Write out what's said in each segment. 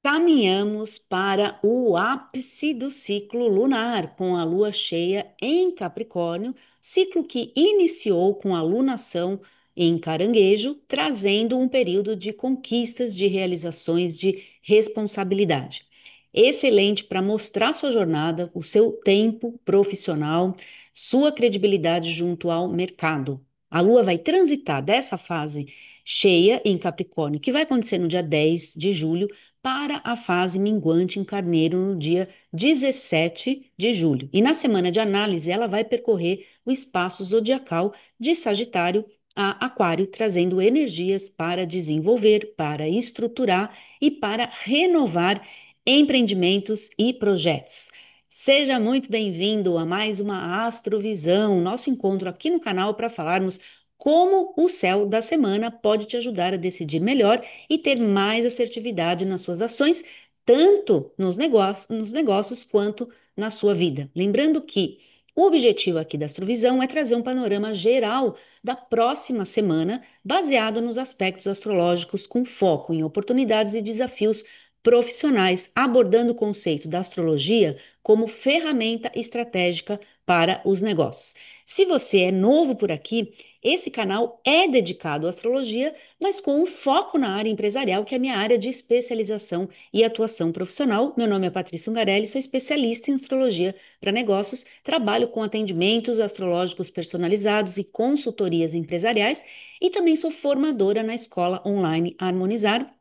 Caminhamos para o ápice do ciclo lunar, com a lua cheia em Capricórnio, ciclo que iniciou com a lunação em Caranguejo, trazendo um período de conquistas, de realizações, de responsabilidade. Excelente para mostrar sua jornada, o seu tempo profissional, sua credibilidade junto ao mercado. A lua vai transitar dessa fase cheia em Capricórnio, que vai acontecer no dia 10 de julho para a fase minguante em Carneiro no dia 17 de julho. E na semana de análise, ela vai percorrer o espaço zodiacal de Sagitário a Aquário, trazendo energias para desenvolver, para estruturar e para renovar empreendimentos e projetos. Seja muito bem-vindo a mais uma Astrovisão, nosso encontro aqui no canal para falarmos como o céu da semana pode te ajudar a decidir melhor e ter mais assertividade nas suas ações, tanto nos negócios quanto na sua vida. Lembrando que o objetivo aqui da Astrovisão é trazer um panorama geral da próxima semana, baseado nos aspectos astrológicos, com foco em oportunidades e desafios profissionais, abordando o conceito da astrologia como ferramenta estratégica para os negócios. Se você é novo por aqui, esse canal é dedicado à astrologia, mas com um foco na área empresarial, que é a minha área de especialização e atuação profissional. Meu nome é Patrícia Ungarelli, sou especialista em astrologia para negócios, trabalho com atendimentos astrológicos personalizados e consultorias empresariais e também sou formadora na escola online Harmonizar,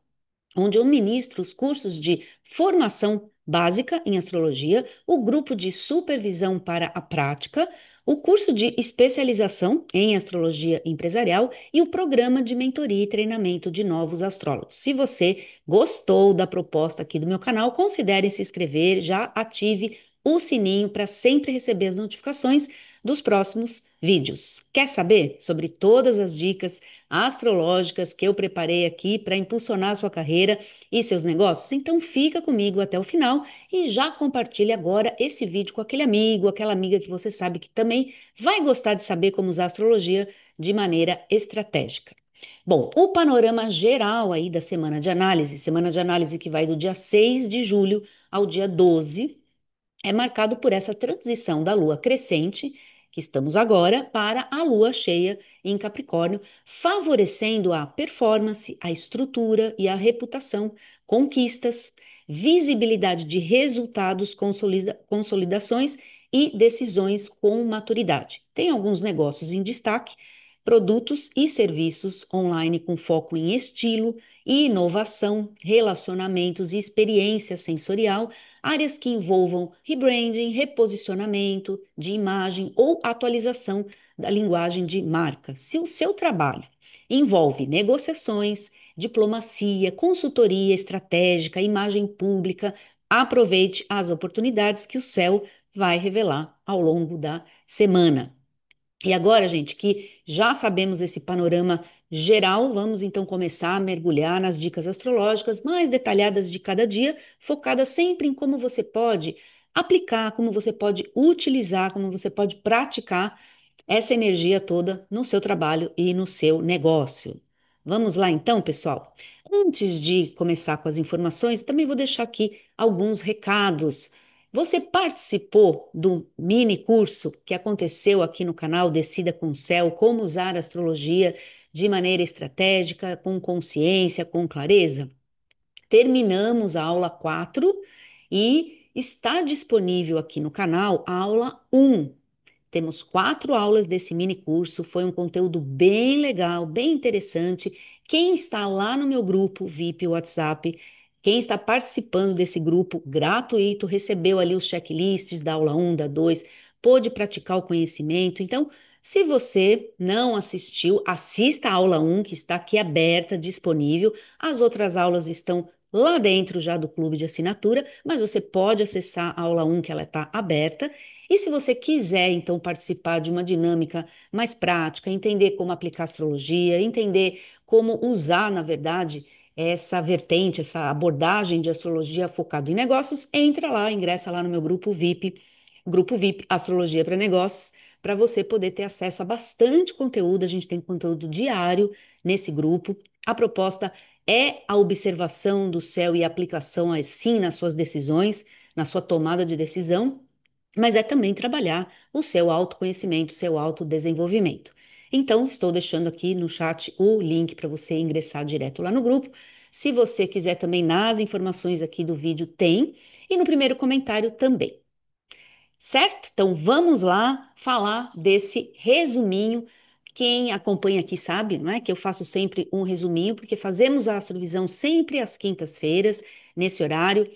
onde eu ministro os cursos de formação básica em astrologia, o grupo de supervisão para a prática, o curso de especialização em astrologia empresarial e o programa de mentoria e treinamento de novos astrólogos. Se você gostou da proposta aqui do meu canal, considere se inscrever, já ative o sininho para sempre receber as notificações dos próximos vídeos. Quer saber sobre todas as dicas astrológicas que eu preparei aqui para impulsionar a sua carreira e seus negócios? Então fica comigo até o final e já compartilhe agora esse vídeo com aquele amigo, aquela amiga que você sabe que também vai gostar de saber como usar a astrologia de maneira estratégica. Bom, o panorama geral aí da semana de análise que vai do dia 6 de julho ao dia 12, é marcado por essa transição da lua crescente, que estamos agora, para a lua cheia em Capricórnio, favorecendo a performance, a estrutura e a reputação, conquistas, visibilidade de resultados, consolidações e decisões com maturidade. Tem alguns negócios em destaque, produtos e serviços online com foco em estilo e inovação, relacionamentos e experiência sensorial, áreas que envolvam rebranding, reposicionamento de imagem ou atualização da linguagem de marca. Se o seu trabalho envolve negociações, diplomacia, consultoria estratégica, imagem pública, aproveite as oportunidades que o céu vai revelar ao longo da semana. E agora, gente, que já sabemos esse panorama geral, vamos então começar a mergulhar nas dicas astrológicas mais detalhadas de cada dia, focadas sempre em como você pode aplicar, como você pode utilizar, como você pode praticar essa energia toda no seu trabalho e no seu negócio. Vamos lá então, pessoal? Antes de começar com as informações, também vou deixar aqui alguns recados. Você participou do mini curso que aconteceu aqui no canal Decida com o Céu, como usar a astrologia de maneira estratégica, com consciência, com clareza? Terminamos a aula 4 e está disponível aqui no canal a aula 1. Temos 4 aulas desse mini curso, foi um conteúdo bem legal, bem interessante. Quem está lá no meu grupo VIP WhatsApp, quem está participando desse grupo gratuito, recebeu ali os checklists da aula 1, da 2, pôde praticar o conhecimento. Então, se você não assistiu, assista a aula 1, que está aqui aberta, disponível. As outras aulas estão lá dentro já do clube de assinatura, mas você pode acessar a aula 1, que ela está aberta. E se você quiser, então, participar de uma dinâmica mais prática, entender como aplicar astrologia, entender como usar, na verdade, essa vertente, essa abordagem de astrologia focado em negócios, entra lá, ingressa lá no meu grupo VIP Astrologia para Negócios, para você poder ter acesso a bastante conteúdo. A gente tem conteúdo diário nesse grupo. A proposta é a observação do céu e a aplicação assim nas suas decisões, na sua tomada de decisão, mas é também trabalhar o seu autoconhecimento, o seu autodesenvolvimento. Então, estou deixando aqui no chat o link para você ingressar direto lá no grupo. Se você quiser também, nas informações aqui do vídeo tem, e no primeiro comentário também. Certo? Então vamos lá falar desse resuminho. Quem acompanha aqui sabe, não é? Que eu faço sempre um resuminho, porque fazemos a astrovisão sempre às quintas-feiras, nesse horário,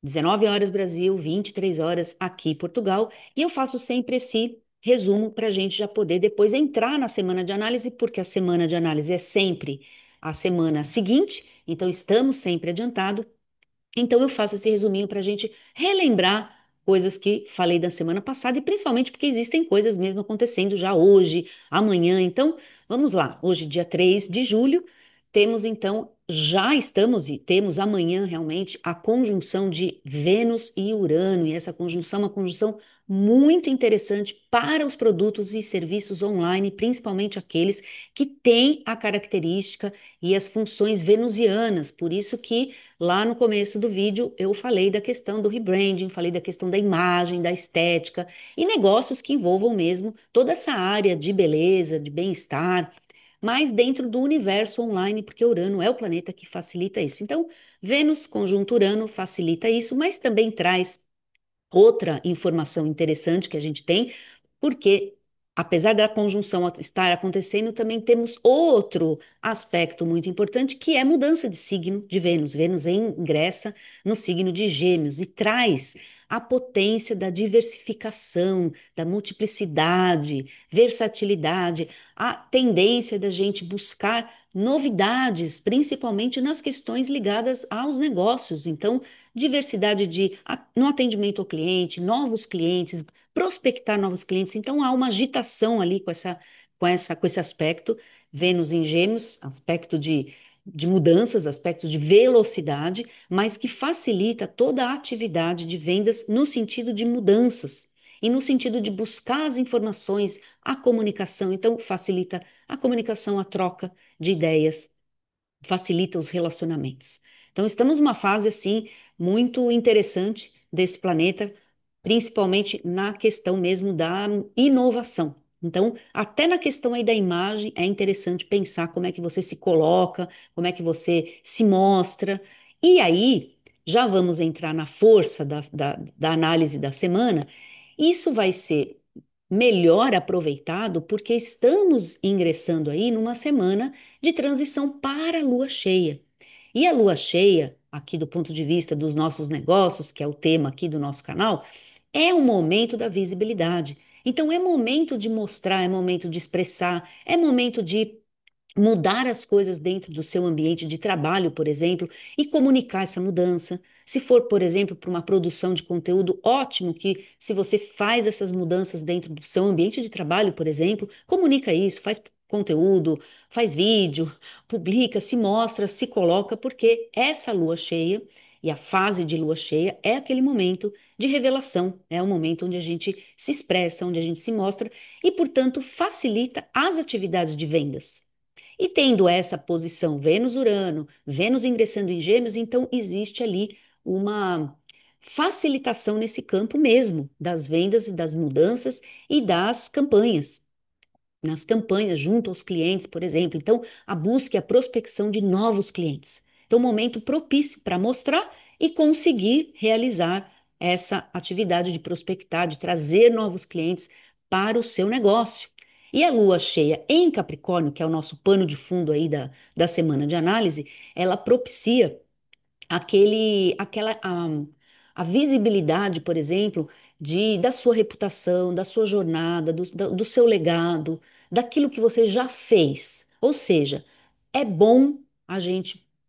19 horas Brasil, 23 horas aqui Portugal, e eu faço sempre esse resumo para a gente já poder depois entrar na semana de análise, porque a semana de análise é sempre a semana seguinte, então estamos sempre adiantado. Então, eu faço esse resuminho para a gente relembrar coisas que falei da semana passada e principalmente porque existem coisas mesmo acontecendo já hoje, amanhã. Então, vamos lá. Hoje, dia 3 de julho, temos então, já estamos e temos amanhã realmente a conjunção de Vênus e Urano. E essa conjunção é uma conjunção muito interessante para os produtos e serviços online, principalmente aqueles que têm a característica e as funções venusianas. Por isso que lá no começo do vídeo, eu falei da questão do rebranding, falei da questão da imagem, da estética e negócios que envolvam mesmo toda essa área de beleza, de bem-estar, mas dentro do universo online, porque Urano é o planeta que facilita isso. Então, Vênus conjunto Urano facilita isso, mas também traz outra informação interessante que a gente tem, porque apesar da conjunção estar acontecendo, também temos outro aspecto muito importante, que é a mudança de signo de Vênus. Vênus ingressa no signo de Gêmeos e traz a potência da diversificação, da multiplicidade, versatilidade, a tendência da gente buscar novidades, principalmente nas questões ligadas aos negócios. Então, diversidade no atendimento ao cliente, novos clientes, prospectar novos clientes. Então há uma agitação ali com esse aspecto. Vênus em Gêmeos, aspecto de mudanças, aspecto de velocidade, mas que facilita toda a atividade de vendas no sentido de mudanças e no sentido de buscar as informações, a comunicação. Então facilita a comunicação, a troca de ideias, facilita os relacionamentos. Então, estamos numa fase assim muito interessante desse planeta, principalmente na questão mesmo da inovação. Então, até na questão aí da imagem, é interessante pensar como é que você se coloca, como é que você se mostra. E aí, já vamos entrar na força da análise da semana. Isso vai ser melhor aproveitado porque estamos ingressando aí numa semana de transição para a lua cheia. E a lua cheia, aqui do ponto de vista dos nossos negócios, que é o tema aqui do nosso canal, é o momento da visibilidade. Então é momento de mostrar, é momento de expressar, é momento de mudar as coisas dentro do seu ambiente de trabalho, por exemplo, e comunicar essa mudança. Se for, por exemplo, para uma produção de conteúdo, ótimo que se você faz essas mudanças dentro do seu ambiente de trabalho, por exemplo, comunica isso, faz conteúdo, faz vídeo, publica, se mostra, se coloca, porque essa lua cheia e a fase de lua cheia é aquele momento de revelação, é o momento onde a gente se expressa, onde a gente se mostra e, portanto, facilita as atividades de vendas. E tendo essa posição Vênus-Urano, Vênus ingressando em Gêmeos, então existe ali uma facilitação nesse campo mesmo das vendas e das mudanças e das campanhas. Nas campanhas junto aos clientes, por exemplo. Então, a busca e a prospecção de novos clientes. Então, momento propício para mostrar e conseguir realizar essa atividade de prospectar, de trazer novos clientes para o seu negócio. E a lua cheia em Capricórnio, que é o nosso pano de fundo aí da semana de análise, ela propicia a visibilidade, por exemplo, da sua reputação, da sua jornada, do seu legado, daquilo que você já fez. Ou seja, é bom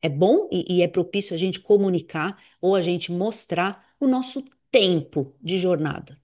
é bom e é propício a gente comunicar ou a gente mostrar o nosso tempo de jornada.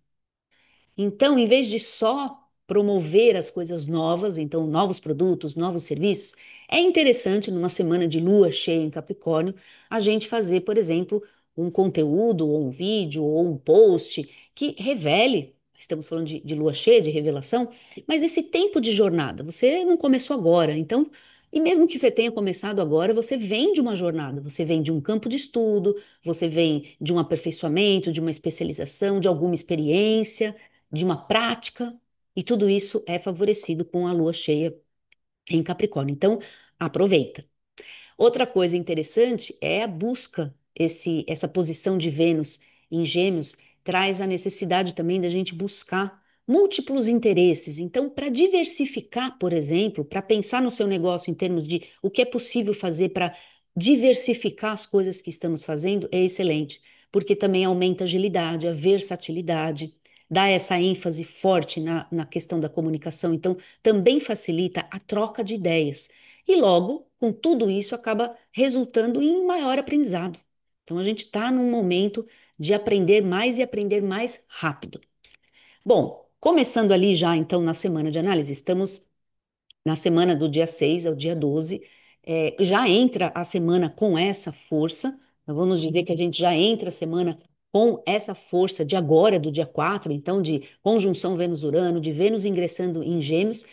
Então, em vez de só promover as coisas novas, então novos produtos, novos serviços, é interessante numa semana de lua cheia em Capricórnio a gente fazer, por exemplo, um conteúdo ou um vídeo ou um post que revele, estamos falando de lua cheia, de revelação, mas esse tempo de jornada, você não começou agora, então E mesmo que você tenha começado agora, você vem de uma jornada, você vem de um campo de estudo, você vem de um aperfeiçoamento, de uma especialização, de alguma experiência, de uma prática, e tudo isso é favorecido com a lua cheia em Capricórnio. Então, aproveita. Outra coisa interessante é a busca. Essa posição de Vênus em Gêmeos traz a necessidade também da gente buscar múltiplos interesses. Então, para diversificar, por exemplo, para pensar no seu negócio em termos de o que é possível fazer para diversificar as coisas que estamos fazendo, é excelente, porque também aumenta a agilidade, a versatilidade, dá essa ênfase forte na questão da comunicação. Então, também facilita a troca de ideias. E logo, com tudo isso, acaba resultando em maior aprendizado. Então, a gente está num momento de aprender mais e aprender mais rápido. Bom, começando ali já então na semana de análise, estamos na semana do dia 6 ao dia 12, já entra a semana com essa força. Então, vamos dizer que a gente já entra a semana com essa força de agora, do dia 4, então de conjunção Vênus-Urano, de Vênus ingressando em Gêmeos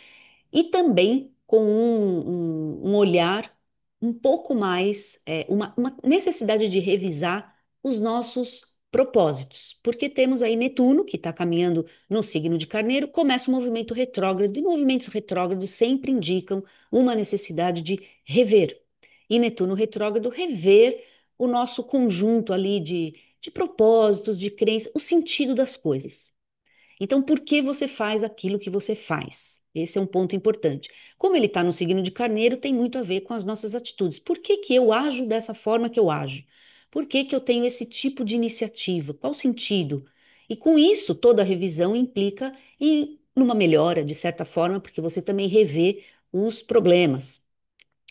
e também com um olhar um pouco mais, uma necessidade de revisar os nossos propósitos, porque temos aí Netuno, que está caminhando no signo de Carneiro, começa o movimento retrógrado, e movimentos retrógrados sempre indicam uma necessidade de rever. E Netuno retrógrado, rever o nosso conjunto ali de propósitos, de crenças, o sentido das coisas. Então, por que você faz aquilo que você faz? Esse é um ponto importante. Como ele está no signo de Carneiro, tem muito a ver com as nossas atitudes. Por que que eu ajo dessa forma que eu ajo? Por que que eu tenho esse tipo de iniciativa? Qual o sentido? E com isso, toda a revisão implica em numa melhora, de certa forma, porque você também revê os problemas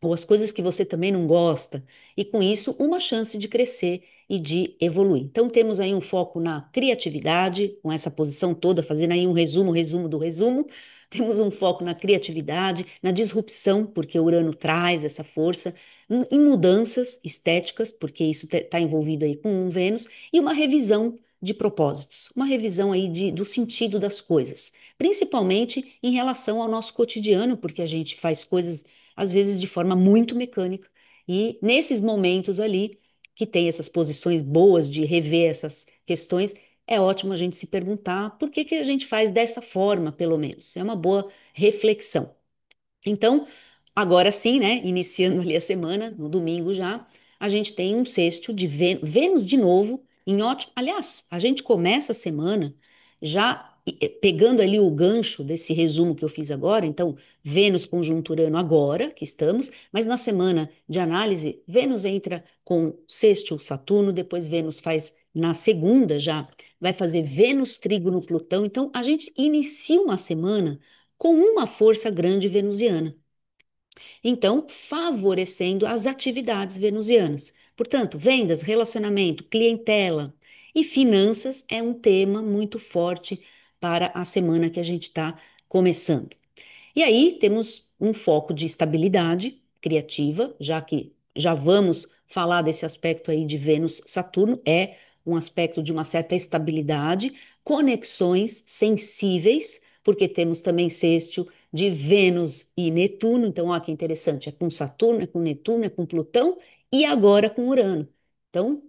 ou as coisas que você também não gosta, e com isso, uma chance de crescer e de evoluir. Então, temos aí um foco na criatividade, com essa posição toda, fazendo aí um resumo, resumo do resumo. Temos um foco na criatividade, na disrupção, porque o Urano traz essa força, em mudanças estéticas, porque isso está envolvido aí com um Vênus, e uma revisão de propósitos, uma revisão aí do sentido das coisas, principalmente em relação ao nosso cotidiano, porque a gente faz coisas às vezes de forma muito mecânica. E nesses momentos ali, que tem essas posições boas de rever essas questões, é ótimo a gente se perguntar por que que a gente faz dessa forma, pelo menos. É uma boa reflexão. Então, agora sim, né? Iniciando ali a semana, no domingo já, a gente tem um sexto de Vênus de novo, em ótimo. Aliás, a gente começa a semana já pegando ali o gancho desse resumo que eu fiz agora. Então, Vênus conjunturando agora, que estamos, mas na semana de análise, Vênus entra com sexto Saturno, depois Vênus faz na segunda já, vai fazer Vênus trígono Plutão. Então, a gente inicia uma semana com uma força grande venusiana. Então, favorecendo as atividades venusianas. Portanto, vendas, relacionamento, clientela e finanças é um tema muito forte para a semana que a gente está começando. E aí temos um foco de estabilidade criativa, já que já vamos falar desse aspecto aí de Vênus-Saturno, é um aspecto de uma certa estabilidade, conexões sensíveis, porque temos também sextil de Vênus e Netuno, então olha que interessante, é com Saturno, é com Netuno, é com Plutão e agora com Urano. Então,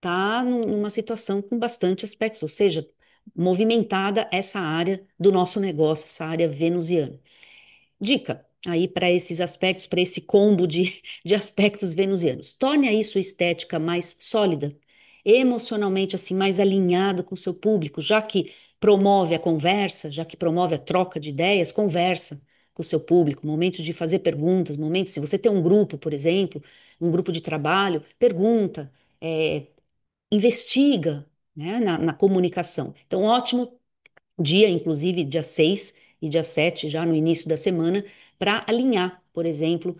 tá numa situação com bastante aspectos, ou seja, movimentada essa área do nosso negócio, essa área venusiana. Dica aí para esses aspectos, para esse combo de aspectos venusianos. Torne aí sua estética mais sólida, emocionalmente assim, mais alinhado com o seu público, já que promove a conversa, já que promove a troca de ideias, conversa com o seu público, momentos de fazer perguntas, momentos, se você tem um grupo, por exemplo, um grupo de trabalho, pergunta, investiga, né, na comunicação. Então, ótimo dia, inclusive dia 6 e dia 7 já no início da semana, para alinhar, por exemplo,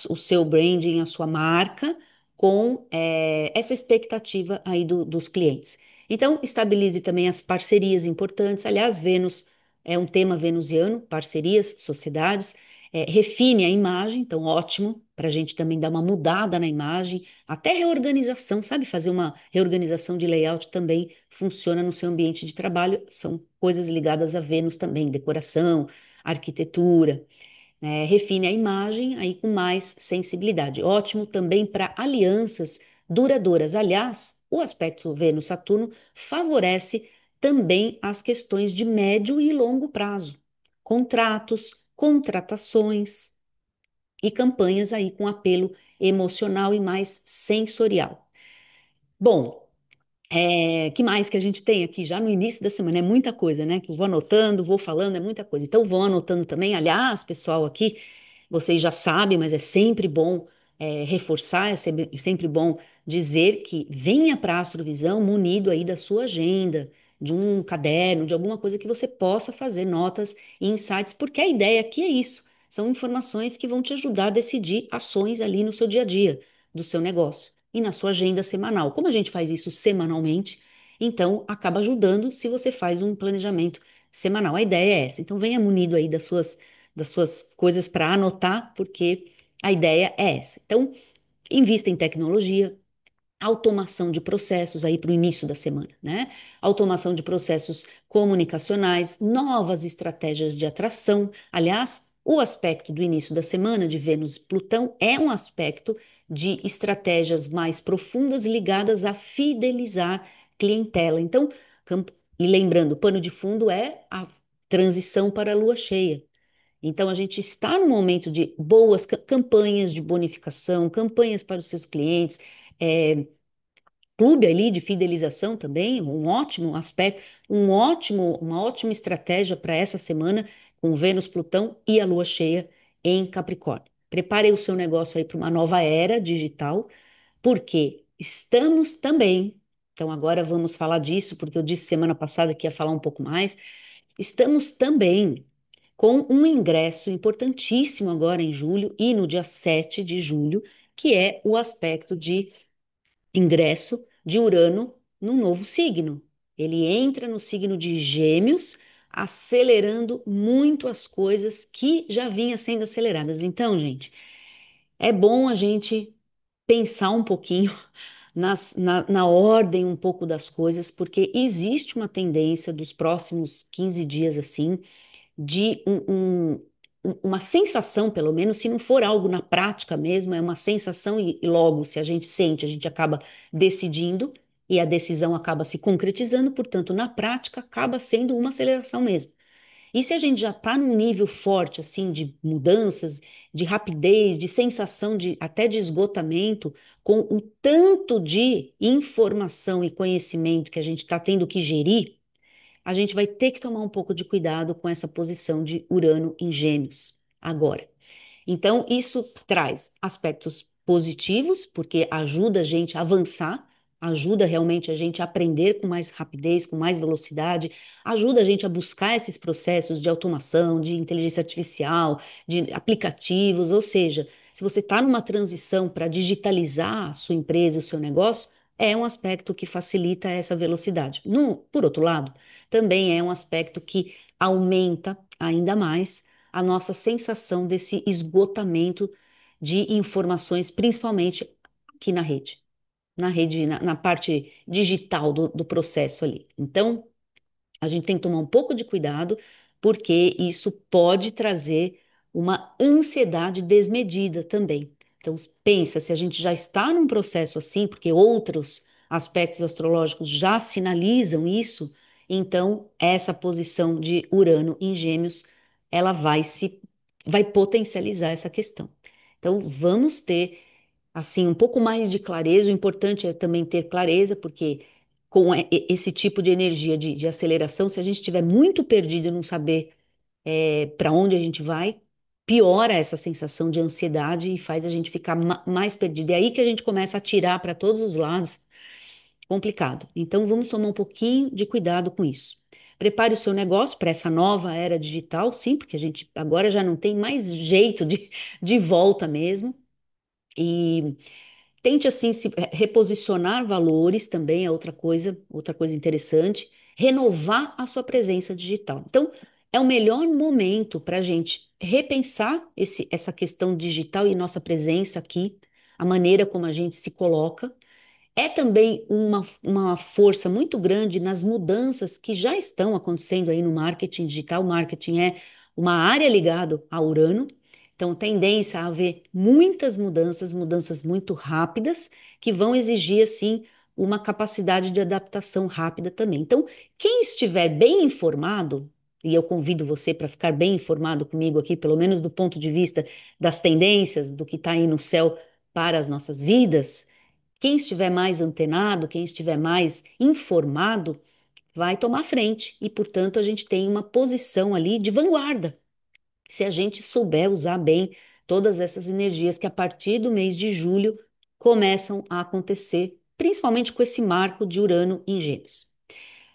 o seu branding, a sua marca, com essa expectativa aí dos clientes. Então, estabilize também as parcerias importantes. Aliás, Vênus é um tema venusiano, parcerias, sociedades. Refine a imagem, então ótimo, para a gente também dar uma mudada na imagem, até reorganização, sabe? Fazer uma reorganização de layout também funciona no seu ambiente de trabalho, são coisas ligadas a Vênus também, decoração, arquitetura. refine a imagem aí com mais sensibilidade. Ótimo também para alianças duradouras. Aliás, o aspecto Vênus-Saturno favorece também as questões de médio e longo prazo, contratos, contratações e campanhas aí com apelo emocional e mais sensorial. Bom, que mais que a gente tem aqui já no início da semana? É muita coisa, né? Que eu vou anotando, vou falando, é muita coisa. Então, vou anotando também. Aliás, pessoal, aqui, vocês já sabem, mas é sempre bom reforçar, é sempre bom dizer que venha para a Astrovisão munido aí da sua agenda, de um caderno, de alguma coisa que você possa fazer notas e insights, porque a ideia aqui é isso. São informações que vão te ajudar a decidir ações ali no seu dia a dia, do seu negócio e na sua agenda semanal. Como a gente faz isso semanalmente, então acaba ajudando se você faz um planejamento semanal. A ideia é essa. Então venha munido aí das suas coisas para anotar, porque a ideia é essa. Então, invista em tecnologia, automação de processos aí para o início da semana, né? Automação de processos comunicacionais, novas estratégias de atração. Aliás, o aspecto do início da semana de Vênus e Plutão é um aspecto de estratégias mais profundas ligadas a fidelizar clientela. Então, e lembrando, o pano de fundo é a transição para a lua cheia. Então, a gente está no momento de boas campanhas de bonificação, campanhas para os seus clientes, é, clube ali de fidelização também, um ótimo aspecto, uma ótima estratégia para essa semana com Vênus, Plutão e a Lua cheia em Capricórnio. Prepare o seu negócio aí para uma nova era digital, porque estamos também, então agora vamos falar disso, porque eu disse semana passada que ia falar um pouco mais, estamos também com um ingresso importantíssimo agora em julho e no dia 7 de julho, que é o aspecto de ingresso de Urano num novo signo. Ele entra no signo de Gêmeos, acelerando muito as coisas que já vinham sendo aceleradas. Então, gente, é bom a gente pensar um pouquinho na ordem um pouco das coisas, porque existe uma tendência dos próximos 15 dias assim de uma sensação, pelo menos, se não for algo na prática mesmo, é uma sensação e logo, se a gente sente, a gente acaba decidindo e a decisão acaba se concretizando, portanto, na prática, acaba sendo uma aceleração mesmo. E se a gente já está num nível forte, assim, de mudanças, de rapidez, de sensação de até de esgotamento, com o tanto de informação e conhecimento que a gente está tendo que gerir, a gente vai ter que tomar um pouco de cuidado com essa posição de Urano em Gêmeos agora. Então, isso traz aspectos positivos, porque ajuda a gente a avançar, ajuda realmente a gente a aprender com mais rapidez, com mais velocidade, ajuda a gente a buscar esses processos de automação, de inteligência artificial, de aplicativos, ou seja, se você está numa transição para digitalizar a sua empresa, o seu negócio, é um aspecto que facilita essa velocidade. Por outro lado, também é um aspecto que aumenta ainda mais a nossa sensação desse esgotamento de informações, principalmente aqui na rede, na parte digital do processo ali. Então, a gente tem que tomar um pouco de cuidado, porque isso pode trazer uma ansiedade desmedida também. Então, pensa, se a gente já está num processo assim, porque outros aspectos astrológicos já sinalizam isso, então essa posição de Urano em Gêmeos, ela vai potencializar essa questão. Então, vamos ter assim um pouco mais de clareza. O importante é também ter clareza, porque com esse tipo de energia de aceleração, se a gente estiver muito perdido e não saber para onde a gente vai, piora essa sensação de ansiedade e faz a gente ficar mais perdido. É aí que a gente começa a atirar para todos os lados. Complicado. Então, vamos tomar um pouquinho de cuidado com isso. Prepare o seu negócio para essa nova era digital, sim, porque a gente agora já não tem mais jeito de volta mesmo. E tente assim se reposicionar valores também é outra coisa interessante, renovar a sua presença digital. Então, é o melhor momento para a gente repensar essa questão digital e nossa presença aqui, a maneira como a gente se coloca. É também uma força muito grande nas mudanças que já estão acontecendo aí no marketing digital. O marketing é uma área ligada a Urano. Então, tendência a haver muitas mudanças, mudanças muito rápidas, que vão exigir, assim, uma capacidade de adaptação rápida também. Então, quem estiver bem informado, e eu convido você para ficar bem informado comigo aqui, pelo menos do ponto de vista das tendências, do que está aí no céu para as nossas vidas, quem estiver mais antenado, quem estiver mais informado, vai tomar frente e, portanto, a gente tem uma posição ali de vanguarda, se a gente souber usar bem todas essas energias que a partir do mês de julho começam a acontecer, principalmente com esse marco de Urano em Gêmeos.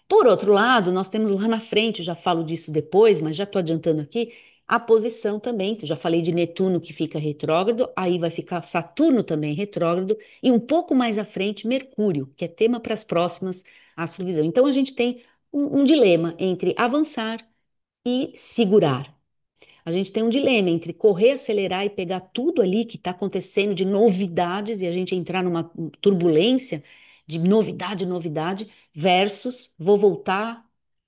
Por outro lado, nós temos lá na frente, já falo disso depois, mas já estou adiantando aqui, a posição também, que eu já falei de Netuno que fica retrógrado, aí vai ficar Saturno também retrógrado, e um pouco mais à frente, Mercúrio, que é tema para as próximas astrovisões. Então a gente tem um dilema entre avançar e segurar. A gente tem um dilema entre correr, acelerar e pegar tudo ali que está acontecendo de novidades e a gente entrar numa turbulência de novidade, novidade, versus vou voltar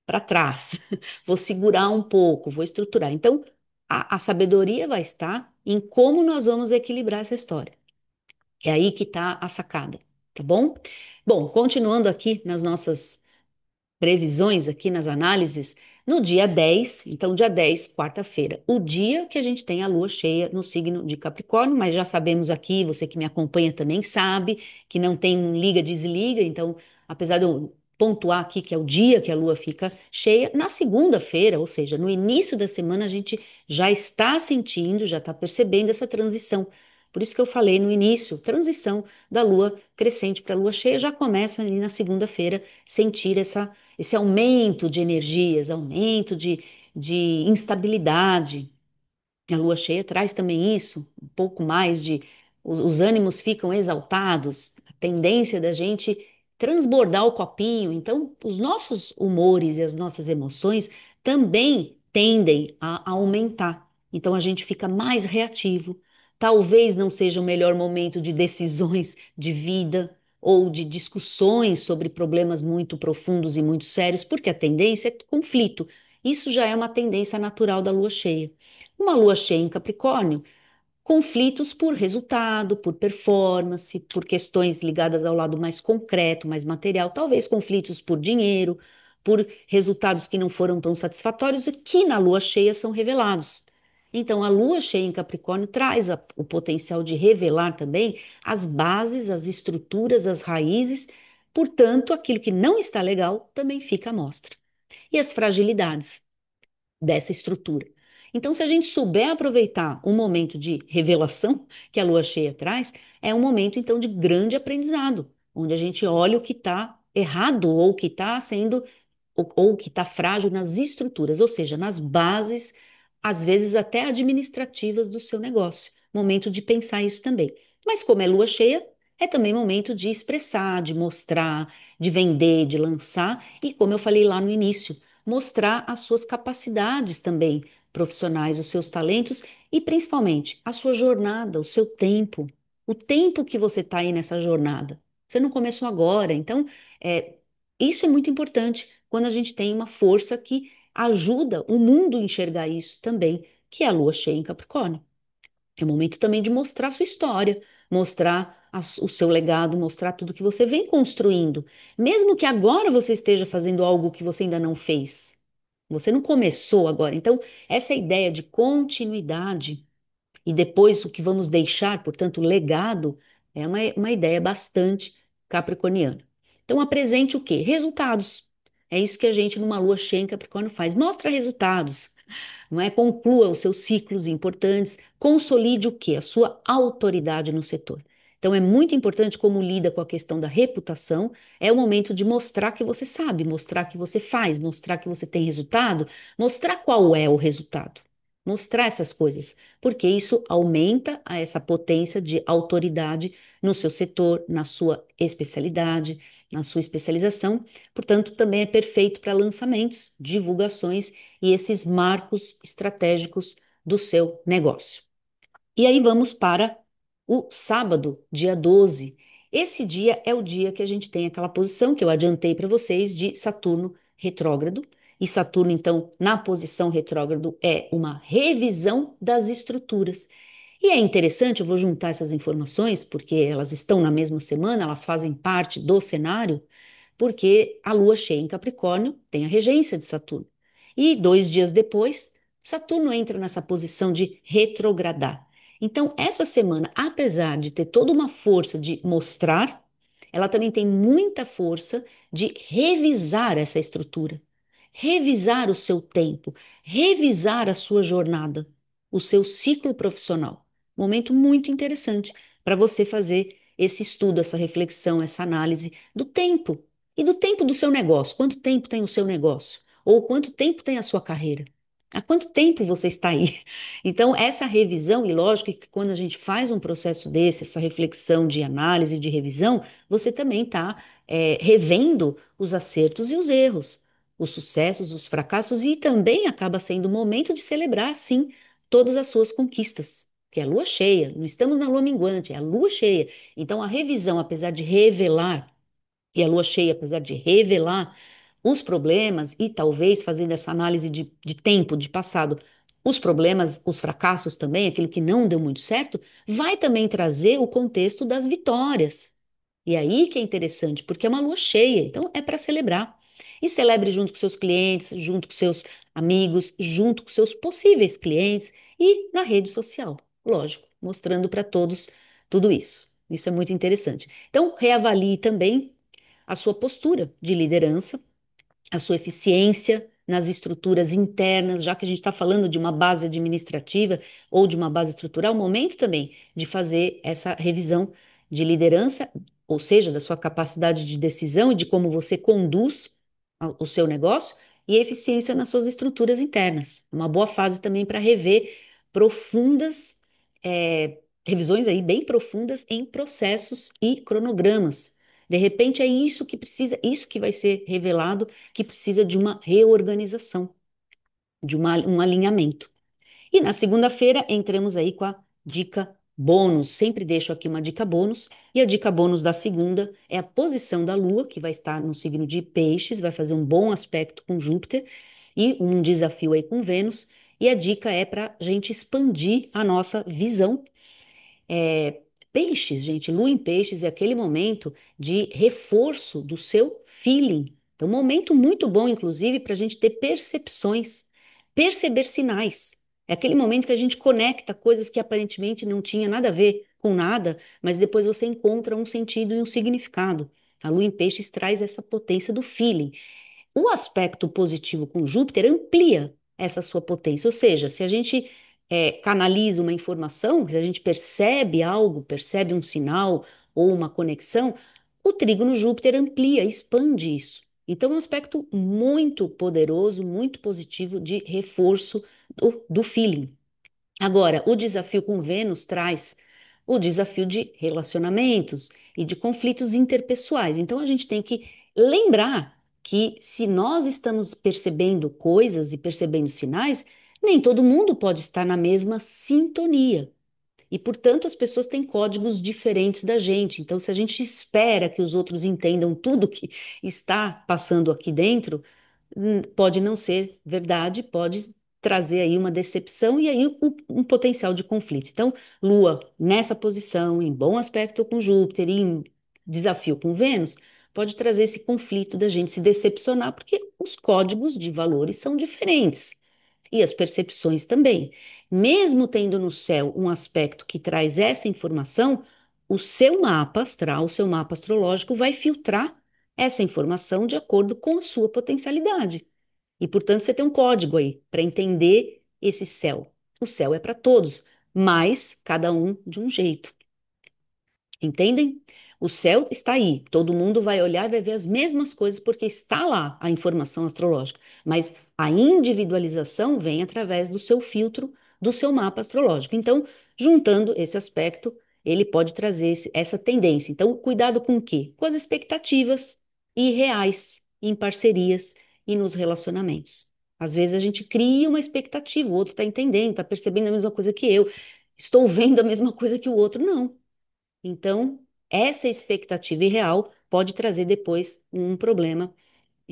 para trás, vou segurar um pouco, vou estruturar. Então, a sabedoria vai estar em como nós vamos equilibrar essa história. É aí que está a sacada, tá bom? Bom, continuando aqui nas nossas previsões aqui nas análises, no dia 10, então dia 10, quarta-feira, o dia que a gente tem a lua cheia no signo de Capricórnio, mas já sabemos aqui, você que me acompanha também sabe, que não tem um liga-desliga, então, apesar de eu pontuar aqui que é o dia que a lua fica cheia, na segunda-feira, ou seja, no início da semana, a gente já está sentindo, já está percebendo essa transição. Por isso que eu falei no início, transição da lua crescente para a lua cheia já começa ali na segunda-feira sentir esse aumento de energias, aumento de instabilidade. A lua cheia traz também isso, um pouco mais de. Os ânimos ficam exaltados, a tendência da gente transbordar o copinho. Então, os nossos humores e as nossas emoções também tendem a aumentar. Então, a gente fica mais reativo. Talvez não seja o melhor momento de decisões de vida ou de discussões sobre problemas muito profundos e muito sérios, porque a tendência é conflito. Isso já é uma tendência natural da lua cheia. Uma lua cheia em Capricórnio, conflitos por resultado, por performance, por questões ligadas ao lado mais concreto, mais material, talvez conflitos por dinheiro, por resultados que não foram tão satisfatórios e que na lua cheia são revelados. Então, a lua cheia em Capricórnio traz o potencial de revelar também as bases, as estruturas, as raízes, portanto, aquilo que não está legal também fica à mostra. E as fragilidades dessa estrutura. Então, se a gente souber aproveitar o momento de revelação que a lua cheia traz, é um momento então de grande aprendizado, onde a gente olha o que está errado ou o que está sendo ou que está frágil nas estruturas, ou seja, nas bases, às vezes até administrativas do seu negócio. Momento de pensar isso também. Mas como é lua cheia, é também momento de expressar, de mostrar, de vender, de lançar e, como eu falei lá no início, mostrar as suas capacidades também profissionais, os seus talentos e principalmente a sua jornada, o seu tempo, o tempo que você está aí nessa jornada. Você não começou agora, então é, isso é muito importante quando a gente tem uma força que ajuda o mundo a enxergar isso também, que é a lua cheia em Capricórnio. É o momento também de mostrar a sua história, mostrar o seu legado, mostrar tudo que você vem construindo. Mesmo que agora você esteja fazendo algo que você ainda não fez. Você não começou agora. Então, essa ideia de continuidade e depois o que vamos deixar, portanto, legado, é uma ideia bastante capricorniana. Então, apresente o quê? Resultados. É isso que a gente, numa lua cheia em Capricórnio, faz. Mostra resultados, não é? Conclua os seus ciclos importantes, consolide o quê? A sua autoridade no setor. Então é muito importante como lida com a questão da reputação, é o momento de mostrar que você sabe, mostrar que você faz, mostrar que você tem resultado, mostrar qual é o resultado. Mostrar essas coisas, porque isso aumenta essa potência de autoridade no seu setor, na sua especialidade, na sua especialização. Portanto, também é perfeito para lançamentos, divulgações e esses marcos estratégicos do seu negócio. E aí vamos para o sábado, dia 12. Esse dia é o dia que a gente tem aquela posição que eu adiantei para vocês de Saturno retrógrado. E Saturno, então, na posição retrógrado, é uma revisão das estruturas. E é interessante, eu vou juntar essas informações, porque elas estão na mesma semana, elas fazem parte do cenário, porque a Lua cheia em Capricórnio tem a regência de Saturno. E 2 dias depois, Saturno entra nessa posição de retrogradar. Então, essa semana, apesar de ter toda uma força de mostrar, ela também tem muita força de revisar essa estrutura, revisar o seu tempo, revisar a sua jornada, o seu ciclo profissional. Momento muito interessante para você fazer esse estudo, essa reflexão, essa análise do tempo e do tempo do seu negócio. Quanto tempo tem o seu negócio? Ou quanto tempo tem a sua carreira? Há quanto tempo você está aí? Então, essa revisão, e lógico que quando a gente faz um processo desse, essa reflexão de análise, de revisão, você também está revendo os acertos e os erros, os sucessos, os fracassos, e também acaba sendo o momento de celebrar, sim, todas as suas conquistas, que é a lua cheia, não estamos na lua minguante, é a lua cheia. Então, a revisão, apesar de revelar, e a lua cheia, apesar de revelar os problemas e talvez fazendo essa análise de tempo, de passado, os problemas, os fracassos também, aquilo que não deu muito certo, vai também trazer o contexto das vitórias. E aí que é interessante, porque é uma lua cheia, então é para celebrar. E celebre junto com seus clientes, junto com seus amigos, junto com seus possíveis clientes e na rede social, lógico, mostrando para todos tudo isso. Isso é muito interessante. Então, reavalie também a sua postura de liderança, a sua eficiência nas estruturas internas, já que a gente está falando de uma base administrativa ou de uma base estrutural, é o momento também de fazer essa revisão de liderança, ou seja, da sua capacidade de decisão e de como você conduz o seu negócio, e eficiência nas suas estruturas internas. Uma boa fase também para rever profundas, revisões aí bem profundas em processos e cronogramas. De repente é isso que precisa, isso que vai ser revelado, que precisa de uma reorganização, um alinhamento. E na segunda-feira entramos aí com a dica bônus. Sempre deixo aqui uma dica bônus. E a dica bônus da segunda é a posição da Lua, que vai estar no signo de Peixes, vai fazer um bom aspecto com Júpiter e um desafio aí com Vênus. E a dica é para a gente expandir a nossa visão. Peixes, gente, lua em peixes é aquele momento de reforço do seu feeling. Então, um momento muito bom, inclusive, para a gente ter percepções, perceber sinais. É aquele momento que a gente conecta coisas que aparentemente não tinha nada a ver com nada, mas depois você encontra um sentido e um significado. A lua em peixes traz essa potência do feeling. O aspecto positivo com Júpiter amplia essa sua potência, ou seja, se a gente canaliza uma informação, se a gente percebe algo, percebe um sinal ou uma conexão, o trígono Júpiter amplia, expande isso. Então, é um aspecto muito poderoso, muito positivo de reforço do feeling. Agora, o desafio com Vênus traz o desafio de relacionamentos e de conflitos interpessoais. Então, a gente tem que lembrar que se nós estamos percebendo coisas e percebendo sinais, nem todo mundo pode estar na mesma sintonia. E, portanto, as pessoas têm códigos diferentes da gente. Então, se a gente espera que os outros entendam tudo que está passando aqui dentro, pode não ser verdade, pode trazer aí uma decepção e aí um potencial de conflito. Então, Lua nessa posição, em bom aspecto com Júpiter e em desafio com Vênus, pode trazer esse conflito da gente se decepcionar, porque os códigos de valores são diferentes e as percepções também. Mesmo tendo no céu um aspecto que traz essa informação, o seu mapa astral, o seu mapa astrológico vai filtrar essa informação de acordo com a sua potencialidade. E, portanto, você tem um código aí para entender esse céu. O céu é para todos, mas cada um de um jeito. Entendem? O céu está aí, todo mundo vai olhar e vai ver as mesmas coisas porque está lá a informação astrológica, mas a individualização vem através do seu filtro, do seu mapa astrológico. Então, juntando esse aspecto, ele pode trazer essa tendência. Então, cuidado com o quê? Com as expectativas irreais em parcerias e nos relacionamentos. Às vezes a gente cria uma expectativa, o outro está entendendo, está percebendo a mesma coisa que eu, estou vendo a mesma coisa que o outro, não. Então, essa expectativa irreal pode trazer depois um problema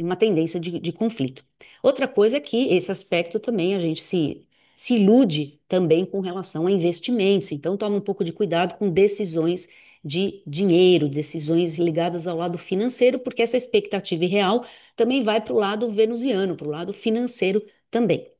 uma tendência de conflito. Outra coisa é que esse aspecto também a gente se ilude também com relação a investimentos. Então, toma um pouco de cuidado com decisões de dinheiro, decisões ligadas ao lado financeiro, porque essa expectativa irreal também vai para o lado venusiano, para o lado financeiro também.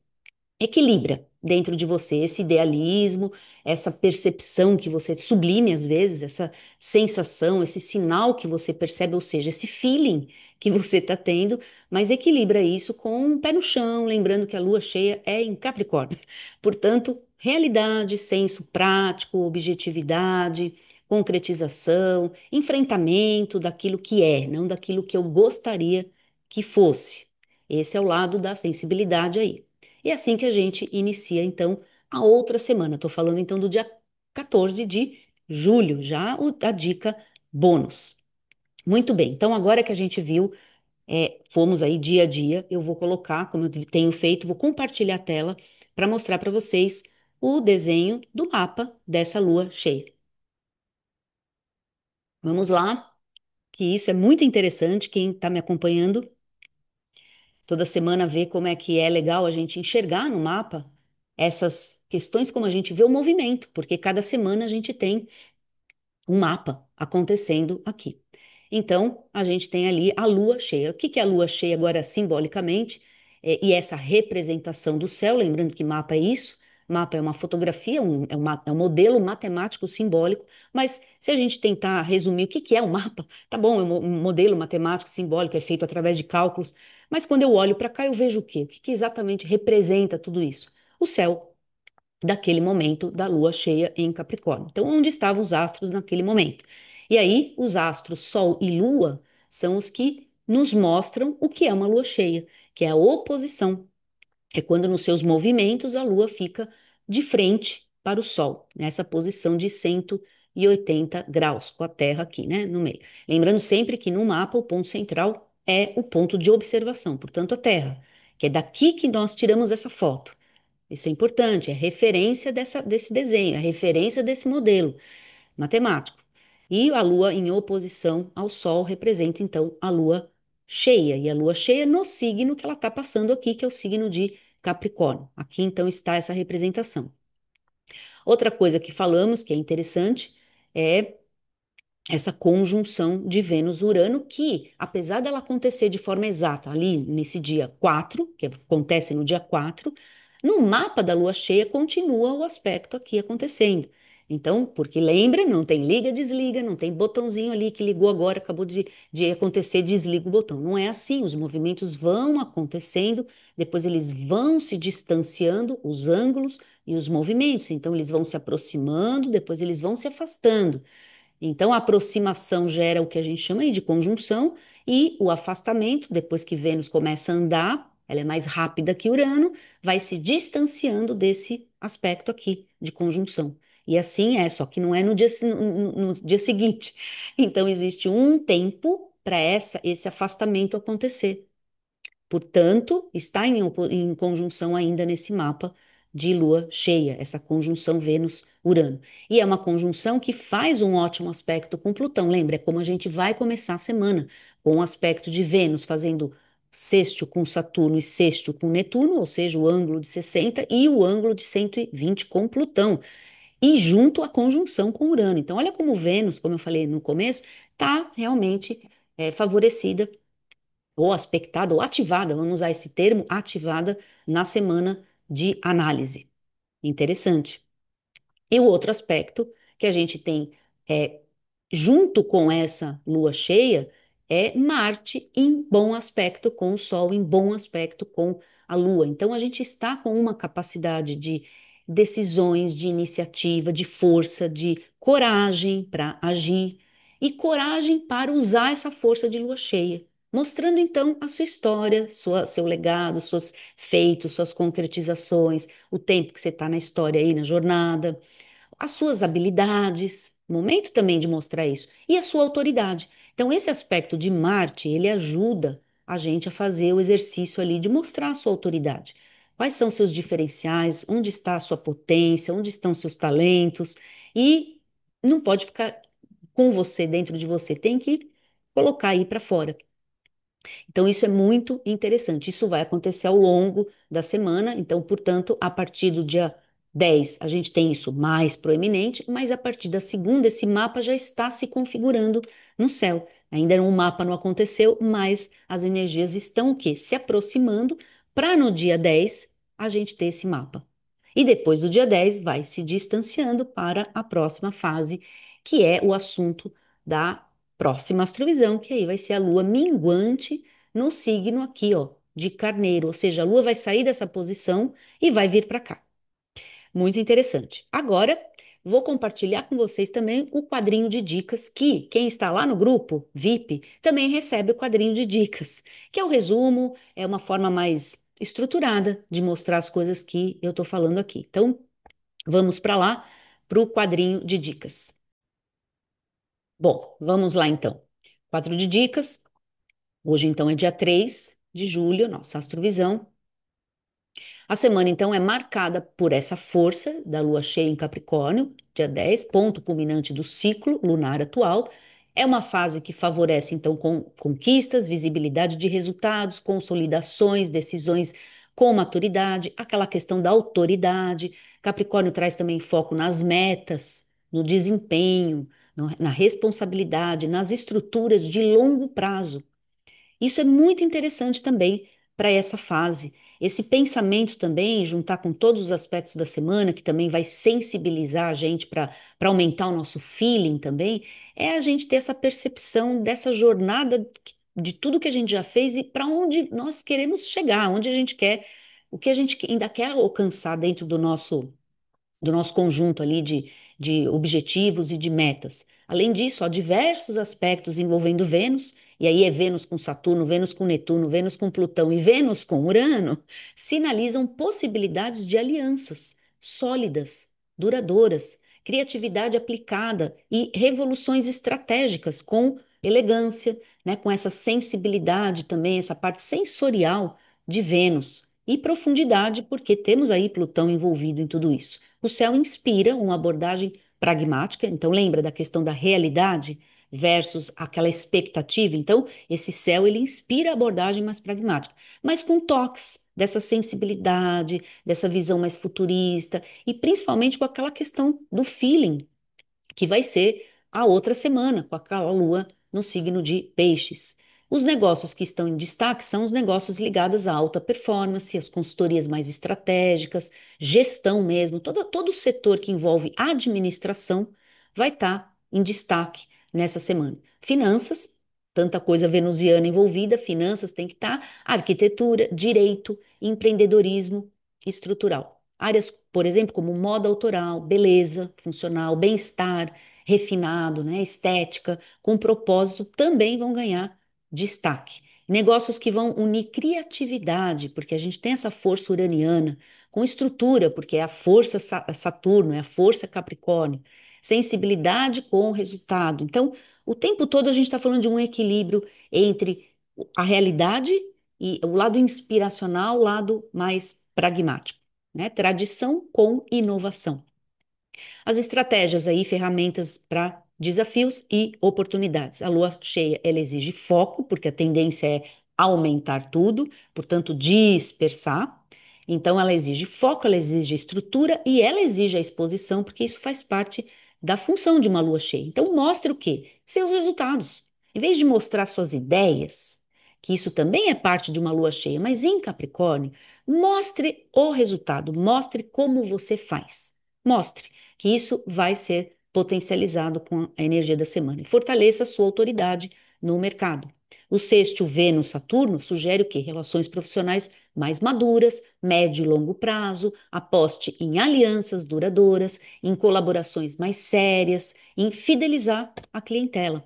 Equilibra dentro de você esse idealismo, essa percepção que você sublime às vezes, essa sensação, esse sinal que você percebe, ou seja, esse feeling que você está tendo, mas equilibra isso com um pé no chão, lembrando que a lua cheia é em Capricórnio. Portanto, realidade, senso prático, objetividade, concretização, enfrentamento daquilo que é, não daquilo que eu gostaria que fosse. Esse é o lado da sensibilidade aí. E é assim que a gente inicia, então, a outra semana. Estou falando, então, do dia 14 de julho, já a dica bônus. Muito bem, então, agora que a gente viu, fomos aí dia a dia, eu vou colocar, como eu tenho feito, vou compartilhar a tela para mostrar para vocês o desenho do mapa dessa lua cheia. Vamos lá, que isso é muito interessante. Quem está me acompanhando toda semana vê como é que é legal a gente enxergar no mapa essas questões, como a gente vê o movimento, porque cada semana a gente tem um mapa acontecendo aqui. Então, a gente tem ali a lua cheia. O que que é a lua cheia agora simbolicamente? E essa representação do céu, lembrando que mapa é isso, mapa é uma fotografia, é um modelo matemático simbólico, mas se a gente tentar resumir o que que é um mapa, tá bom, é um modelo matemático simbólico, é feito através de cálculos, mas quando eu olho para cá, eu vejo o quê? O que que exatamente representa tudo isso? O céu daquele momento da lua cheia em Capricórnio. Então, onde estavam os astros naquele momento? E aí, os astros Sol e Lua são os que nos mostram o que é uma lua cheia, que é a oposição. É quando nos seus movimentos a lua fica de frente para o Sol, nessa posição de 180 graus, com a Terra aqui, né, no meio. Lembrando sempre que no mapa o ponto central é o ponto de observação, portanto, a Terra, que é daqui que nós tiramos essa foto. Isso é importante, é referência desse desenho, é referência desse modelo matemático. E a Lua em oposição ao Sol representa, então, a Lua cheia. E a Lua cheia no signo que ela está passando aqui, que é o signo de Capricórnio. Aqui, então, está essa representação. Outra coisa que falamos, que é interessante, é essa conjunção de Vênus-Urano, que, apesar dela acontecer de forma exata ali nesse dia 4, que acontece no dia 4, no mapa da lua cheia continua o aspecto aqui acontecendo. Então, porque lembra, não tem liga, desliga, não tem botãozinho ali que ligou agora, acabou de acontecer, desliga o botão. Não é assim, os movimentos vão acontecendo, depois eles vão se distanciando, os ângulos e os movimentos. Então, eles vão se aproximando, depois eles vão se afastando. Então, a aproximação gera o que a gente chama aí de conjunção, e o afastamento, depois que Vênus começa a andar, ela é mais rápida que Urano, vai se distanciando desse aspecto aqui de conjunção. E assim é, só que não é no dia seguinte. Então, existe um tempo para esse afastamento acontecer. Portanto, está em conjunção ainda nesse mapa de lua cheia, essa conjunção Vênus-Urano. E é uma conjunção que faz um ótimo aspecto com Plutão. Lembra, é como a gente vai começar a semana, com o aspecto de Vênus fazendo sexto com Saturno e sexto com Netuno, ou seja, o ângulo de 60 e o ângulo de 120 com Plutão. E junto a conjunção com Urano. Então, olha como Vênus, como eu falei no começo, está realmente favorecida ou aspectada, ou ativada, vamos usar esse termo, ativada na semana de análise. Interessante. E o outro aspecto que a gente tem é, junto com essa lua cheia é Marte em bom aspecto com o Sol, em bom aspecto com a Lua. Então a gente está com uma capacidade de decisões, de iniciativa, de força, de coragem para agir e coragem para usar essa força de lua cheia. Mostrando então a sua história, seu legado, seus feitos, suas concretizações, o tempo que você está na história aí, na jornada, as suas habilidades, momento também de mostrar isso, e a sua autoridade. Então, esse aspecto de Marte, ele ajuda a gente a fazer o exercício ali de mostrar a sua autoridade. Quais são os seus diferenciais, onde está a sua potência, onde estão os seus talentos, e não pode ficar com você, dentro de você, tem que colocar aí para fora. Então, isso é muito interessante. Isso vai acontecer ao longo da semana. Então, portanto, a partir do dia 10, a gente tem isso mais proeminente, mas a partir da segunda, esse mapa já está se configurando no céu. Ainda o mapa não aconteceu, mas as energias estão o quê? Se aproximando para no dia 10 a gente ter esse mapa. E depois do dia 10 vai se distanciando para a próxima fase, que é o assunto da próxima astrovisão, que aí vai ser a lua minguante no signo aqui, ó, de Carneiro, ou seja, a Lua vai sair dessa posição e vai vir para cá. Muito interessante. Agora, vou compartilhar com vocês também o quadrinho de dicas que quem está lá no grupo VIP também recebe o quadrinho de dicas, que é o resumo, é uma forma mais estruturada de mostrar as coisas que eu estou falando aqui. Então, vamos para lá, para o quadrinho de dicas. Bom, vamos lá então. Quadro de dicas. Hoje, então, é dia 3 de julho, nossa astrovisão. A semana, então, é marcada por essa força da lua cheia em Capricórnio, dia 10, ponto culminante do ciclo lunar atual. É uma fase que favorece, então, conquistas, visibilidade de resultados, consolidações, decisões com maturidade, aquela questão da autoridade. Capricórnio traz também foco nas metas, no desempenho, na responsabilidade, nas estruturas de longo prazo. Isso é muito interessante também para essa fase. Esse pensamento também, juntar com todos os aspectos da semana, que também vai sensibilizar a gente para aumentar o nosso feeling também, é a gente ter essa percepção dessa jornada de tudo que a gente já fez e para onde nós queremos chegar, onde a gente quer, o que a gente ainda quer alcançar dentro do nosso conjunto ali de objetivos e de metas. Além disso, há diversos aspectos envolvendo Vênus, e aí é Vênus com Saturno, Vênus com Netuno, Vênus com Plutão e Vênus com Urano, sinalizam possibilidades de alianças sólidas, duradouras, criatividade aplicada e revoluções estratégicas com elegância, né, com essa sensibilidade também, essa parte sensorial de Vênus. E profundidade, porque temos aí Plutão envolvido em tudo isso. O céu inspira uma abordagem pragmática, então lembra da questão da realidade versus aquela expectativa. Então, esse céu ele inspira a abordagem mais pragmática, mas com toques dessa sensibilidade, dessa visão mais futurista e principalmente com aquela questão do feeling, que vai ser a outra semana, com aquela lua no signo de Peixes. Os negócios que estão em destaque são os negócios ligados à alta performance, as consultorias mais estratégicas, gestão mesmo, todo o setor que envolve administração vai estar em destaque nessa semana. Finanças, tanta coisa venusiana envolvida, finanças tem que estar, arquitetura, direito, empreendedorismo estrutural. Áreas, por exemplo, como moda autoral, beleza funcional, bem-estar refinado, né, estética, com propósito, também vão ganhar destaque. Negócios que vão unir criatividade, porque a gente tem essa força uraniana, com estrutura, porque é a força Saturno, é a força Capricórnio, sensibilidade com resultado. Então, o tempo todo a gente está falando de um equilíbrio entre a realidade e o lado inspiracional, o lado mais pragmático, né? Tradição com inovação. As estratégias aí, ferramentas para desafios e oportunidades. A lua cheia, ela exige foco, porque a tendência é aumentar tudo, portanto, dispersar. Então, ela exige foco, ela exige estrutura e ela exige a exposição, porque isso faz parte da função de uma lua cheia. Então, mostre o quê? Seus resultados. Em vez de mostrar suas ideias, que isso também é parte de uma lua cheia, mas em Capricórnio, mostre o resultado, mostre como você faz. Mostre que isso vai ser potencializado com a energia da semana. E fortaleça a sua autoridade no mercado. O sexto Vênus-Saturno sugere o quê? Relações profissionais mais maduras, médio e longo prazo, aposte em alianças duradouras, em colaborações mais sérias, em fidelizar a clientela.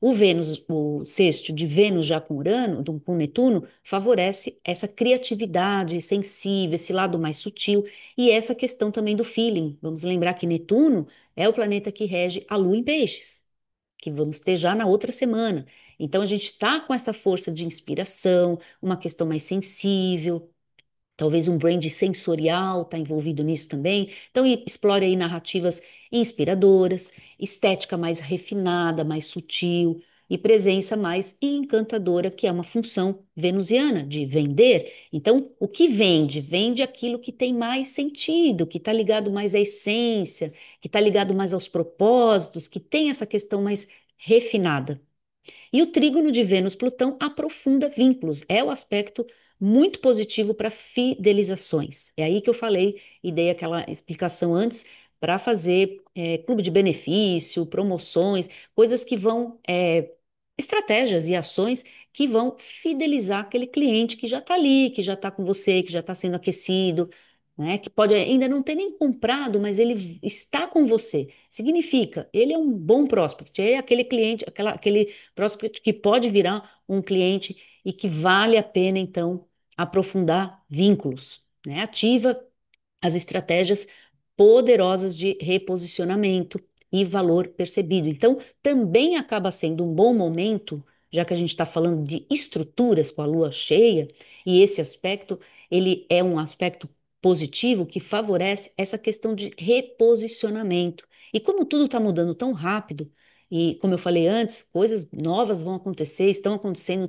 O Vênus, o sexto de Vênus já com Urano, com Netuno, favorece essa criatividade sensível, esse lado mais sutil e essa questão também do feeling. Vamos lembrar que Netuno é o planeta que rege a Lua em Peixes, que vamos ter já na outra semana. Então a gente está com essa força de inspiração, uma questão mais sensível. Talvez um brand sensorial está envolvido nisso também. Então, explore aí narrativas inspiradoras, estética mais refinada, mais sutil. e presença mais encantadora, que é uma função venusiana, de vender. Então, o que vende? Vende aquilo que tem mais sentido, que está ligado mais à essência, que está ligado mais aos propósitos, que tem essa questão mais refinada. E o trígono de Vênus-Plutão aprofunda vínculos, é o aspecto muito positivo para fidelizações. É aí que eu falei e dei aquela explicação antes para fazer clube de benefício, promoções, coisas que vão, estratégias e ações que vão fidelizar aquele cliente que já está ali, que já está com você, que já está sendo aquecido, né? Que pode ainda não ter nem comprado, mas ele está com você. Significa, ele é um bom prospect, é aquele cliente, aquele prospect que pode virar um cliente e que vale a pena, então, aprofundar vínculos, né? Ativa as estratégias poderosas de reposicionamento e valor percebido. Então, também acaba sendo um bom momento, já que a gente está falando de estruturas com a lua cheia, e esse aspecto, ele é um aspecto positivo que favorece essa questão de reposicionamento. E como tudo está mudando tão rápido, e como eu falei antes, coisas novas vão acontecer, estão acontecendo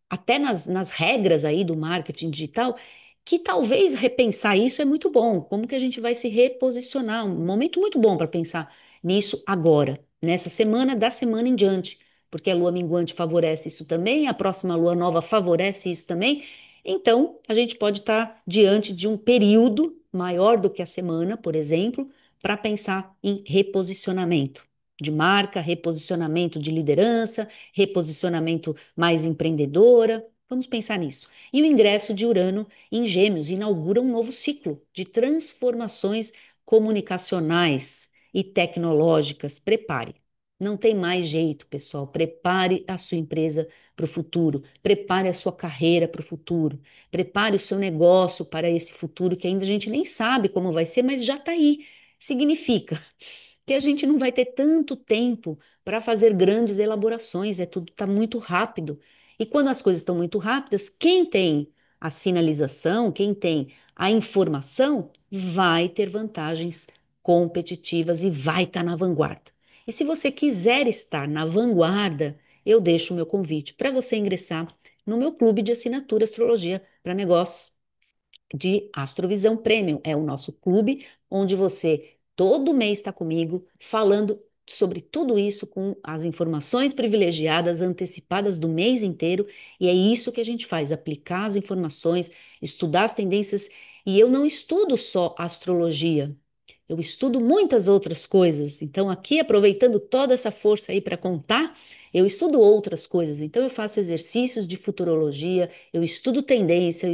até nas regras aí do marketing digital, que talvez repensar isso é muito bom. Como que a gente vai se reposicionar? Um momento muito bom para pensar nisso agora, nessa semana, da semana em diante, porque a lua minguante favorece isso também, a próxima lua nova favorece isso também. Então, a gente pode estar diante de um período maior do que a semana, por exemplo, para pensar em reposicionamento de marca, reposicionamento de liderança, reposicionamento mais empreendedora. Vamos pensar nisso. E o ingresso de Urano em Gêmeos inaugura um novo ciclo de transformações comunicacionais e tecnológicas. Prepare. Não tem mais jeito, pessoal. Prepare a sua empresa para o futuro. Prepare a sua carreira para o futuro. Prepare o seu negócio para esse futuro que ainda a gente nem sabe como vai ser, mas já está aí. Significa que a gente não vai ter tanto tempo para fazer grandes elaborações, é tudo está muito rápido. E quando as coisas estão muito rápidas, quem tem a sinalização, quem tem a informação, vai ter vantagens competitivas e vai estar na vanguarda. E se você quiser estar na vanguarda, eu deixo o meu convite para você ingressar no meu clube de assinatura Astrologia para Negócios de Astrovisão Premium. É o nosso clube onde você todo mês está comigo falando sobre tudo isso com as informações privilegiadas, antecipadas do mês inteiro, e é isso que a gente faz, aplicar as informações, estudar as tendências, e eu não estudo só astrologia. Eu estudo muitas outras coisas. Então, aqui, aproveitando toda essa força aí para contar, eu estudo outras coisas. Então, eu faço exercícios de futurologia, eu estudo tendência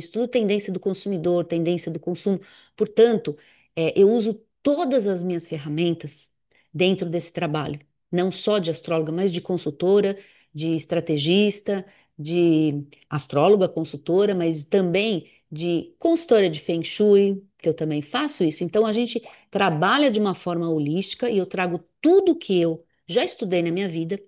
do consumidor, tendência do consumo. Portanto, eu uso todas as minhas ferramentas dentro desse trabalho, não só de astróloga, mas de consultora, de estrategista, de astróloga, consultora, mas também de consultora de Feng Shui, que eu também faço isso. Então, a gente trabalha de uma forma holística e eu trago tudo que eu já estudei na minha vida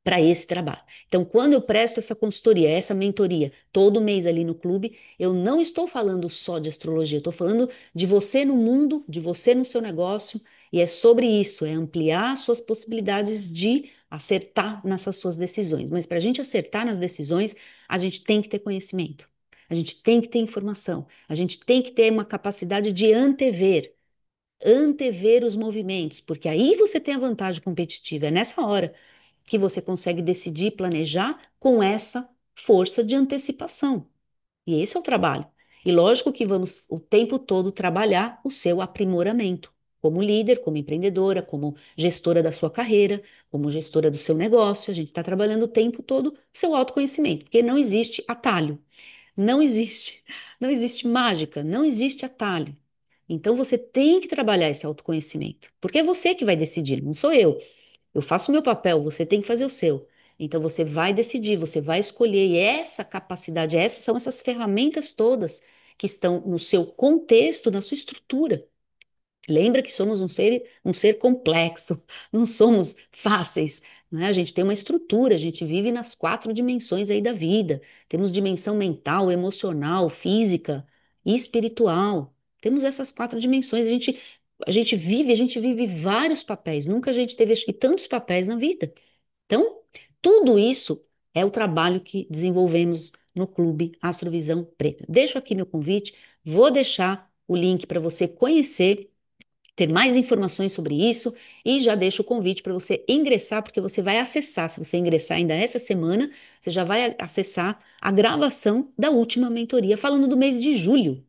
para esse trabalho. Então, quando eu presto essa consultoria, essa mentoria, todo mês ali no clube, eu não estou falando só de astrologia, eu estou falando de você no mundo, de você no seu negócio, e é sobre isso, é ampliar suas possibilidades de acertar nessas suas decisões. Mas para a gente acertar nas decisões, a gente tem que ter conhecimento, a gente tem que ter informação, a gente tem que ter uma capacidade de antever os movimentos, porque aí você tem a vantagem competitiva. É nessa hora que você consegue decidir, planejar com essa força de antecipação. E esse é o trabalho. E lógico que vamos o tempo todo trabalhar o seu aprimoramento, como líder, como empreendedora, como gestora da sua carreira, como gestora do seu negócio. A gente está trabalhando o tempo todo o seu autoconhecimento, porque não existe atalho. Não existe, não existe mágica, não existe atalho. Então você tem que trabalhar esse autoconhecimento, porque é você que vai decidir, não sou eu. Eu faço o meu papel, você tem que fazer o seu. Então você vai decidir, você vai escolher, e essa capacidade, essas são essas ferramentas todas que estão no seu contexto, na sua estrutura. Lembra que somos um ser complexo, não somos fáceis, né? A gente tem uma estrutura, a gente vive nas quatro dimensões aí da vida. Temos dimensão mental, emocional, física e espiritual. Temos essas quatro dimensões. A gente vive vários papéis. Nunca a gente teve, acho que, tantos papéis na vida. Então, Tudo isso é o trabalho que desenvolvemos no Clube Astrovisão Premium. Deixo aqui meu convite, vou deixar o link para você conhecer, ter mais informações sobre isso e já deixo o convite para você ingressar, porque você vai acessar, se você ingressar ainda essa semana, você já vai acessar a gravação da última mentoria falando do mês de julho.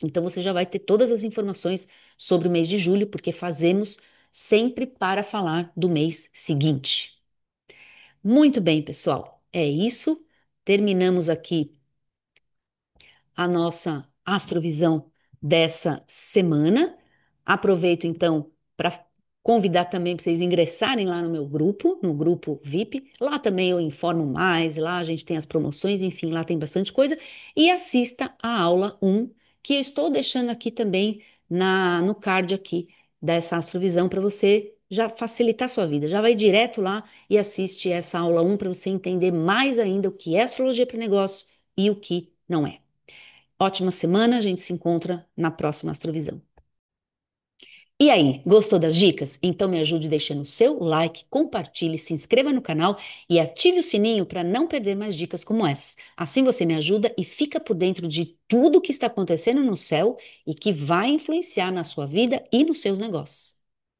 Então você já vai ter todas as informações sobre o mês de julho, porque fazemos sempre para falar do mês seguinte. Muito bem, pessoal. É isso. Terminamos aqui a nossa astrovisão dessa semana. Aproveito então para convidar também para vocês ingressarem lá no meu grupo, no grupo VIP. Lá também eu informo mais, lá a gente tem as promoções, enfim, lá tem bastante coisa. E assista a aula 1, que eu estou deixando aqui também no card aqui dessa astrovisão para você já facilitar a sua vida. Já vai direto lá e assiste essa aula 1 para você entender mais ainda o que é astrologia para negócio e o que não é. Ótima semana, a gente se encontra na próxima Astrovisão. E aí, gostou das dicas? Então me ajude deixando o seu like, compartilhe, se inscreva no canal e ative o sininho para não perder mais dicas como essas. Assim você me ajuda e fica por dentro de tudo o que está acontecendo no céu e que vai influenciar na sua vida e nos seus negócios.